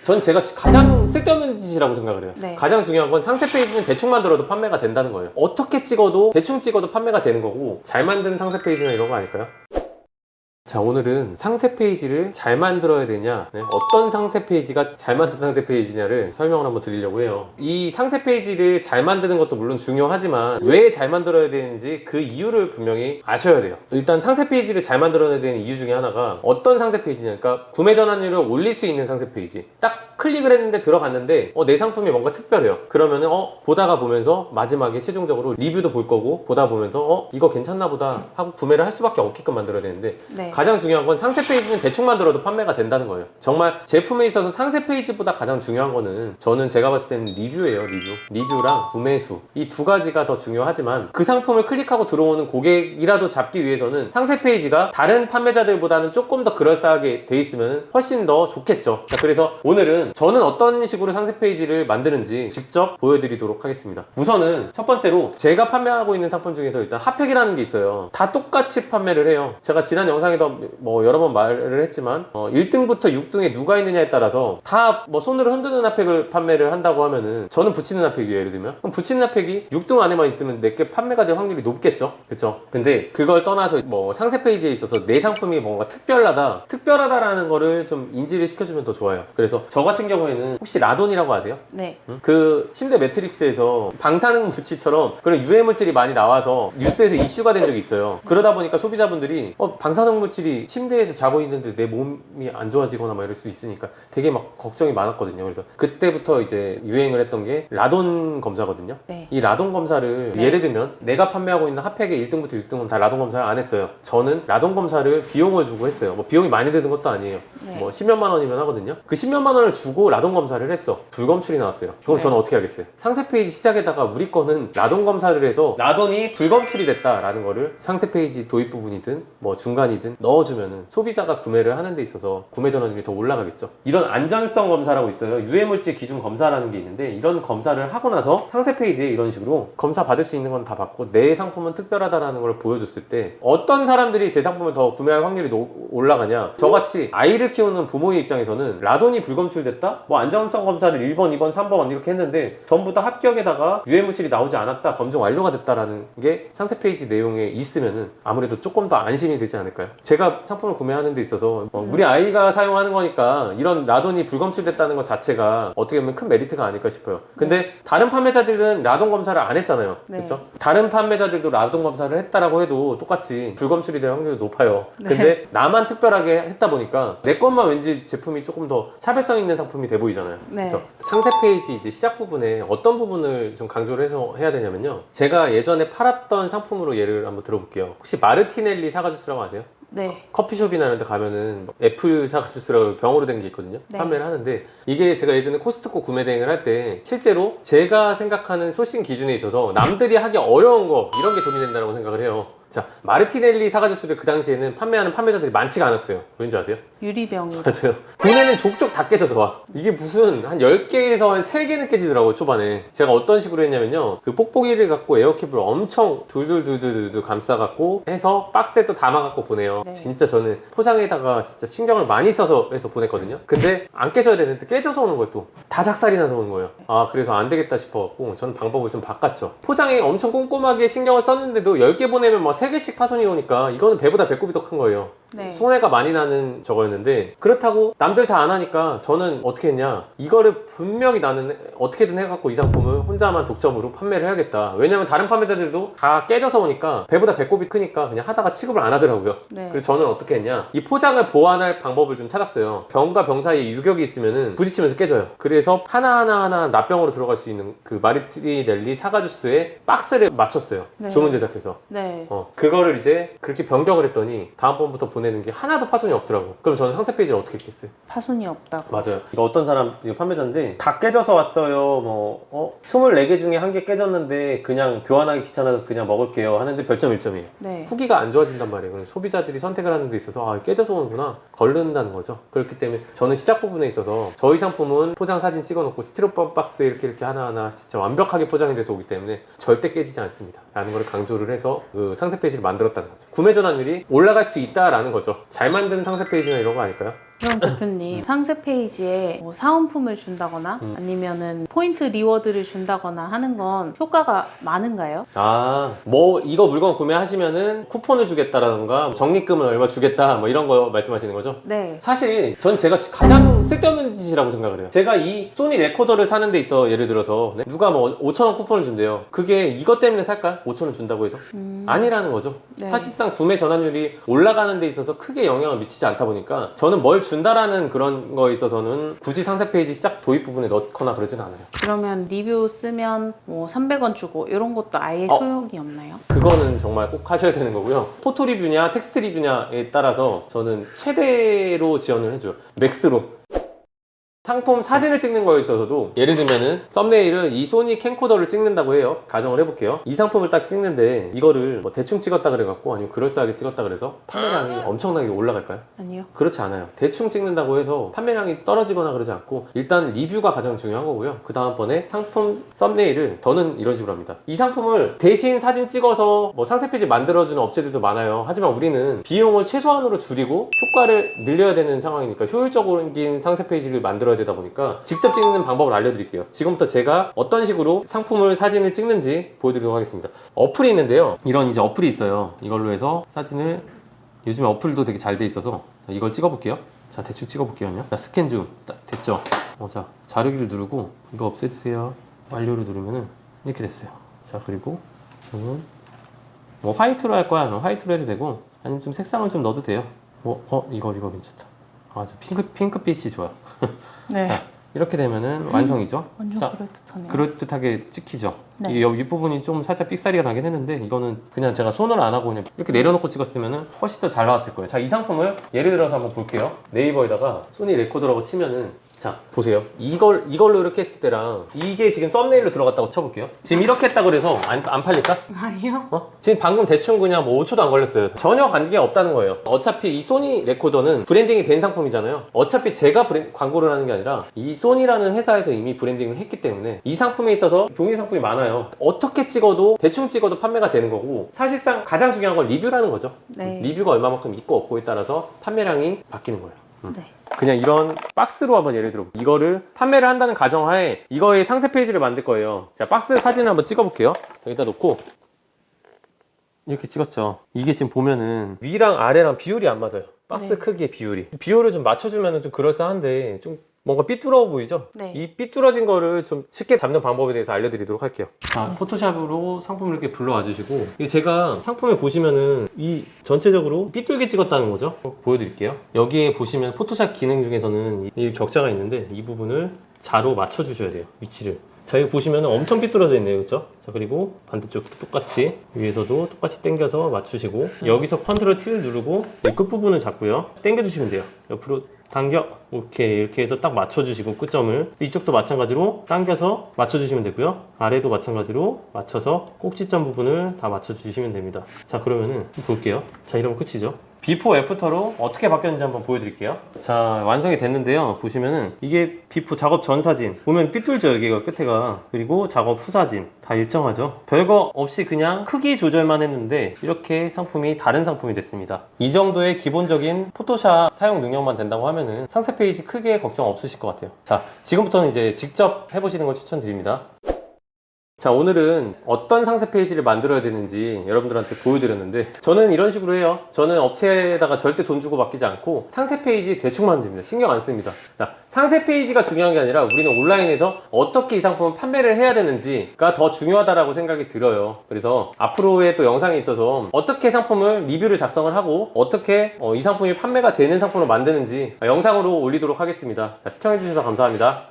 전 제가 가장 쓸데없는 짓이라고 생각을 해요. 네. 가장 중요한 건 상세 페이지는 대충 만들어도 판매가 된다는 거예요. 어떻게 찍어도 대충 찍어도 판매가 되는 거고, 잘 만든 상세 페이지나 이런 거 아닐까요? 자, 오늘은 상세 페이지를 잘 만들어야 되냐, 어떤 상세 페이지가 잘 만든 상세 페이지냐를 설명을 한번 드리려고 해요. 이 상세 페이지를 잘 만드는 것도 물론 중요하지만 왜 잘 만들어야 되는지 그 이유를 분명히 아셔야 돼요. 일단 상세 페이지를 잘 만들어야 되는 이유 중에 하나가 어떤 상세 페이지냐, 그러니까 구매 전환율을 올릴 수 있는 상세 페이지. 딱 클릭을 했는데 들어갔는데 내 상품이 뭔가 특별해요. 그러면은 보다가 보면서 마지막에 최종적으로 리뷰도 볼 거고, 보다 보면서 이거 괜찮나 보다 하고 구매를 할 수밖에 없게끔 만들어야 되는데, 네. 가장 중요한 건 상세 페이지는 대충 만들어도 판매가 된다는 거예요. 정말 제품에 있어서 상세 페이지보다 가장 중요한 거는, 저는 제가 봤을 때는 리뷰예요. 리뷰랑 구매 수, 이 두 가지가 더 중요하지만, 그 상품을 클릭하고 들어오는 고객이라도 잡기 위해서는 상세 페이지가 다른 판매자들보다는 조금 더 그럴싸하게 돼 있으면 훨씬 더 좋겠죠. 자, 그래서 오늘은 저는 어떤 식으로 상세 페이지를 만드는지 직접 보여드리도록 하겠습니다. 우선은 첫 번째로 제가 판매하고 있는 상품 중에서 일단 핫팩이라는 게 있어요. 다 똑같이 판매를 해요. 제가 지난 영상에도 여러 번 말을 했지만 1등부터 6등에 누가 있느냐에 따라서 다 손으로 흔드는 핫팩을 판매를 한다고 하면은, 저는 붙이는 핫팩이에요. 예를 들면 그럼 붙이는 핫팩이 6등 안에만 있으면 내게 판매가 될 확률이 높겠죠. 그쵸? 근데 그걸 떠나서 상세 페이지에 있어서 내 상품이 뭔가 특별하다라는 거를 좀 인지를 시켜주면 더 좋아요. 그래서 저 같은 경우에는 혹시 라돈이라고 아세요? 네. 그 침대 매트릭스에서 방사능 물질처럼 그런 유해 물질이 많이 나와서 뉴스에서 이슈가 된 적이 있어요. 그러다 보니까 소비자분들이 방사능 물질이 침대에서 자고 있는데 내 몸이 안 좋아지거나 이럴 수 있으니까 되게 막 걱정이 많았거든요. 그래서 그때부터 이제 유행을 했던 게 라돈 검사거든요. 네. 이 라돈 검사를 예를 들면 내가 판매하고 있는 핫팩의 1등부터 6등은 다 라돈 검사를 안 했어요. 저는 라돈 검사를 비용을 주고 했어요. 비용이 많이 드는 것도 아니에요. 네. 10몇만 원이면 하거든요. 그 10몇만 원을 주고 라돈 검사를 했어. 불검출이 나왔어요. 그럼 네. 저는 어떻게 하겠어요? 상세 페이지 시작에다가 우리 거는 라돈 검사를 해서 라돈이 불검출이 됐다라는 거를 상세 페이지 도입 부분이든 중간이든 넣어주면은 소비자가 구매를 하는 데 있어서 구매 전환율이 더 올라가겠죠. 이런 안전성 검사라고 있어요. 유해물질 기준 검사라는 게 있는데, 이런 검사를 하고 나서 상세 페이지에 이런 식으로 검사 받을 수 있는 건 다 받고 내 상품은 특별하다라는 걸 보여줬을 때 어떤 사람들이 제 상품을 더 구매할 확률이 올라가냐, 저같이 아이를 키우는 부모의 입장에서는 라돈이 불검출됐다? 안전성 검사를 1번, 2번, 3번 이렇게 했는데 전부 다 합격에다가 유해물질이 나오지 않았다, 검증 완료가 됐다라는 게 상세 페이지 내용에 있으면은 아무래도 조금 더 안심이 되지 않을까요? 제가 상품을 구매하는 데 있어서 우리 아이가 사용하는 거니까 이런 라돈이 불검출됐다는 것 자체가 어떻게 보면 큰 메리트가 아닐까 싶어요. 근데 다른 판매자들은 라돈 검사를 안 했잖아요. 네. 그렇죠? 다른 판매자들도 라돈 검사를 했다라고 해도 똑같이 불검출이 될 확률이 높아요. 네. 근데 나만 특별하게 했다 보니까 내 것만 왠지 제품이 조금 더 차별성 있는 상품이 돼 보이잖아요. 네. 그렇죠? 상세 페이지 이제 시작 부분에 어떤 부분을 좀 강조를 해서 해야 되냐면요. 제가 예전에 팔았던 상품으로 예를 한번 들어볼게요. 혹시 마르티넬리 사과주스라고 아세요? 네. 커피숍이나 이런 데 가면은 애플 사과주스라고 병으로 된 게 있거든요. 네. 판매를 하는데, 이게 제가 예전에 코스트코 구매 대행을 할 때 실제로 제가 생각하는 소싱 기준에 있어서 남들이 하기 어려운 거, 이런 게 돈이 된다고 생각을 해요. 자, 마르티넬리 사과주스를 그 당시에는 판매하는 판매자들이 많지가 않았어요. 왠지 아세요? 유리병이. 맞아요. 보내는 족족 다 깨져서 와. 이게 무슨 한 10개에서 한 3개는 깨지더라고요, 초반에. 제가 어떤 식으로 했냐면요. 그 뽁뽁이를 갖고 에어캡을 엄청 둘둘둘둘 감싸갖고 해서 박스에 또 담아갖고 보내요. 네. 진짜 저는 포장에다가 진짜 신경을 많이 써서 해서 보냈거든요. 근데 안 깨져야 되는데 깨져서 오는 거예요, 또. 다 작살이 나서 오는 거예요. 그래서 안 되겠다 싶어갖고 저는 방법을 좀 바꿨죠. 포장에 엄청 꼼꼼하게 신경을 썼는데도 10개 보내면 3개씩 파손이 오니까 이거는 배보다 배꼽이 더 큰 거예요. 네. 손해가 많이 나는 저거였는데, 그렇다고 남들 다 안 하니까 저는 어떻게 했냐, 이거를 분명히 나는 어떻게든 해갖고 이 상품을 혼자만 독점으로 판매를 해야겠다. 왜냐면 다른 판매자들도 다 깨져서 오니까 배보다 배꼽이 크니까 그냥 하다가 취급을 안 하더라고요. 네. 그래서 저는 어떻게 했냐, 이 포장을 보완할 방법을 좀 찾았어요. 병과 병 사이에 유격이 있으면은 부딪히면서 깨져요. 그래서 하나하나 납병으로 들어갈 수 있는 그 마르티넬리 사과주스에 박스를 맞췄어요. 네. 주문 제작해서. 네. 그거를 이제 그렇게 변경을 했더니 다음번부터 보내는 게 하나도 파손이 없더라고. 그럼 저는 상세 페이지를 어떻게 했겠어요? 파손이 없다고. 맞아요. 이거 어떤 사람, 이거 판매자인데 다 깨져서 왔어요. 24개 중에 1개 깨졌는데 그냥 교환하기 귀찮아서 그냥 먹을게요 하는데 별점 1점이에요. 네. 후기가 안 좋아진단 말이에요. 그래서 소비자들이 선택을 하는 데 있어서 깨져서 오는구나, 걸른다는 거죠. 그렇기 때문에 저는 시작 부분에 있어서 저희 상품은 포장 사진 찍어놓고 스티로폼 박스에 이렇게 하나하나 진짜 완벽하게 포장이 돼서 오기 때문에 절대 깨지지 않습니다 라는 걸 강조를 해서 그 상세 페이지를 만들었다는 거죠. 구매 전환율이 올라갈 수 있다라는 거죠. 잘 만든 상세 페이지나 이런 거 아닐까요? 그럼 대표님 상세 페이지에 뭐 사은품을 준다거나 아니면은 포인트 리워드를 준다거나 하는 건 효과가 많은가요? 뭐 이거 물건 구매하시면은 쿠폰을 주겠다라던가 적립금은 얼마 주겠다 뭐 이런 거 말씀하시는 거죠? 네. 사실 전 제가 가장 쓸데없는 짓이라고 생각을 해요. 제가 이 소니 레코더를 사는 데 있어 예를 들어서 누가 뭐 5,000원 쿠폰을 준대요. 그게 이것 때문에 살까? 5,000원 준다고 해서? 아니라는 거죠. 네. 사실상 구매 전환율이 올라가는 데 있어서 크게 영향을 미치지 않다 보니까 저는 뭘 준다라는 그런 거에 있어서는 굳이 상세 페이지 시작 도입 부분에 넣거나 그러진 않아요. 그러면 리뷰 쓰면 뭐 300원 주고 이런 것도 아예 소용이 없나요? 그거는 정말 꼭 하셔야 되는 거고요. 포토 리뷰냐 텍스트 리뷰냐에 따라서 저는 최대로 지원을 해줘요. 맥스로. 상품 사진을 찍는 거에 있어서도 예를 들면은 썸네일은 이 소니 캠코더를 찍는다고 해요. 가정을 해볼게요. 이 상품을 딱 찍는데 이거를 뭐 대충 찍었다 그래갖고 아니면 그럴싸하게 찍었다 그래서 판매량이 엄청나게 올라갈까요? 아니요. 그렇지 않아요. 대충 찍는다고 해서 판매량이 떨어지거나 그러지 않고 일단 리뷰가 가장 중요한 거고요. 그 다음번에 상품 썸네일을 저는 이런 식으로 합니다. 이 상품을 대신 사진 찍어서 뭐 상세 페이지 만들어주는 업체들도 많아요. 하지만 우리는 비용을 최소한으로 줄이고 효과를 늘려야 되는 상황이니까 효율적인 상세 페이지를 만들어야 되다 보니까 직접 찍는 방법을 알려드릴게요. 지금부터 제가 어떤 식으로 상품을 사진을 찍는지 보여드리도록 하겠습니다. 어플이 있는데요. 이런 이제 어플이 있어요. 이걸로 해서 사진을 요즘에 어플도 되게 잘 돼 있어서 이걸 찍어볼게요. 자, 대충 찍어볼게요. 자, 스캔 줌 됐죠? 자, 자르기를 누르고 이거 없애주세요. 완료를 누르면은 이렇게 됐어요. 자, 그리고 저는 뭐 화이트로 할 거야. 화이트로 해도 되고 아니면 좀 색상을 좀 넣어도 돼요. 이거 괜찮다. 저 핑크빛이 좋아요. 네. 자, 이렇게 되면은 완성이죠. 완전 자, 그럴듯하네요. 그럴듯하게 찍히죠. 네. 이 윗부분이 좀 살짝 삑사리가 나긴 했는데 이거는 그냥 제가 손을 안 하고 그냥 이렇게 내려놓고 찍었으면은 훨씬 더 잘 나왔을 거예요. 자, 이 상품을 예를 들어서 한번 볼게요. 네이버에다가 소니 레코더라고 치면은 자, 보세요. 이걸로 이렇게 했을 때랑 이게 지금 썸네일로 들어갔다고 쳐볼게요. 지금 이렇게 했다고 그래서 안 팔릴까? 아니요. 지금 방금 대충 그냥 뭐 5초도 안 걸렸어요. 전혀 관계가 없다는 거예요. 어차피 이 소니 레코더는 브랜딩이 된 상품이잖아요. 어차피 제가 광고를 하는 게 아니라 이 소니라는 회사에서 이미 브랜딩을 했기 때문에 이 상품에 있어서 동일 상품이 많아요. 어떻게 찍어도 대충 찍어도 판매가 되는 거고 사실상 가장 중요한 건 리뷰라는 거죠. 네. 리뷰가 얼마만큼 있고 없고에 따라서 판매량이 바뀌는 거예요. 네. 그냥 이런 박스로 한번 예를 들어 이거를 판매를 한다는 가정하에 이거의 상세 페이지를 만들 거예요. 자, 박스 사진을 한번 찍어 볼게요. 여기다 놓고 이렇게 찍었죠. 이게 지금 보면은 위랑 아래랑 비율이 안 맞아요. 박스 네. 크기의 비율을 좀 맞춰주면 좀 그럴싸한데 좀 뭔가 삐뚤어 보이죠? 네. 이 삐뚤어진 거를 좀 쉽게 잡는 방법에 대해서 알려드리도록 할게요. 자, 포토샵으로 상품을 이렇게 불러와 주시고 이게 제가 상품에 보시면은 이 전체적으로 삐뚤게 찍었다는 거죠. 보여드릴게요. 여기에 보시면 포토샵 기능 중에서는 이 격자가 있는데 이 부분을 자로 맞춰 주셔야 돼요. 위치를. 자, 여기 보시면 엄청 삐뚤어져 있네요. 그렇죠? 자, 그리고 반대쪽도 똑같이 위에서도 똑같이 당겨서 맞추시고 여기서 컨트롤 T를 누르고 이 끝부분을 잡고요. 당겨 주시면 돼요. 옆으로 당겨 이렇게 해서 딱 맞춰주시고 끝점을 이쪽도 마찬가지로 당겨서 맞춰주시면 되고요. 아래도 마찬가지로 맞춰서 꼭지점 부분을 다 맞춰주시면 됩니다. 자, 그러면은 볼게요. 자, 이러면 끝이죠. 비포 애프터로 어떻게 바뀌었는지 한번 보여드릴게요. 자, 완성이 됐는데요. 보시면은 이게 비포 작업 전 사진 보면 삐뚤죠, 여기가 끝에가. 그리고 작업 후 사진 다 일정하죠. 별거 없이 그냥 크기 조절만 했는데 이렇게 상품이 다른 상품이 됐습니다. 이 정도의 기본적인 포토샵 사용 능력만 된다고 하면은 상세 페이지 크게 걱정 없으실 것 같아요. 자, 지금부터는 이제 직접 해보시는 걸 추천드립니다. 자, 오늘은 어떤 상세 페이지를 만들어야 되는지 여러분들한테 보여드렸는데 저는 이런 식으로 해요. 저는 업체에다가 절대 돈 주고 맡기지 않고 상세 페이지 대충 만듭니다. 신경 안 씁니다. 자, 상세 페이지가 중요한 게 아니라 우리는 온라인에서 어떻게 이 상품을 판매를 해야 되는지가 더 중요하다고 생각이 들어요. 그래서 앞으로의 또 영상에 있어서 어떻게 상품을 리뷰를 작성을 하고 어떻게 이 상품이 판매가 되는 상품으로 만드는지 영상으로 올리도록 하겠습니다. 자, 시청해주셔서 감사합니다.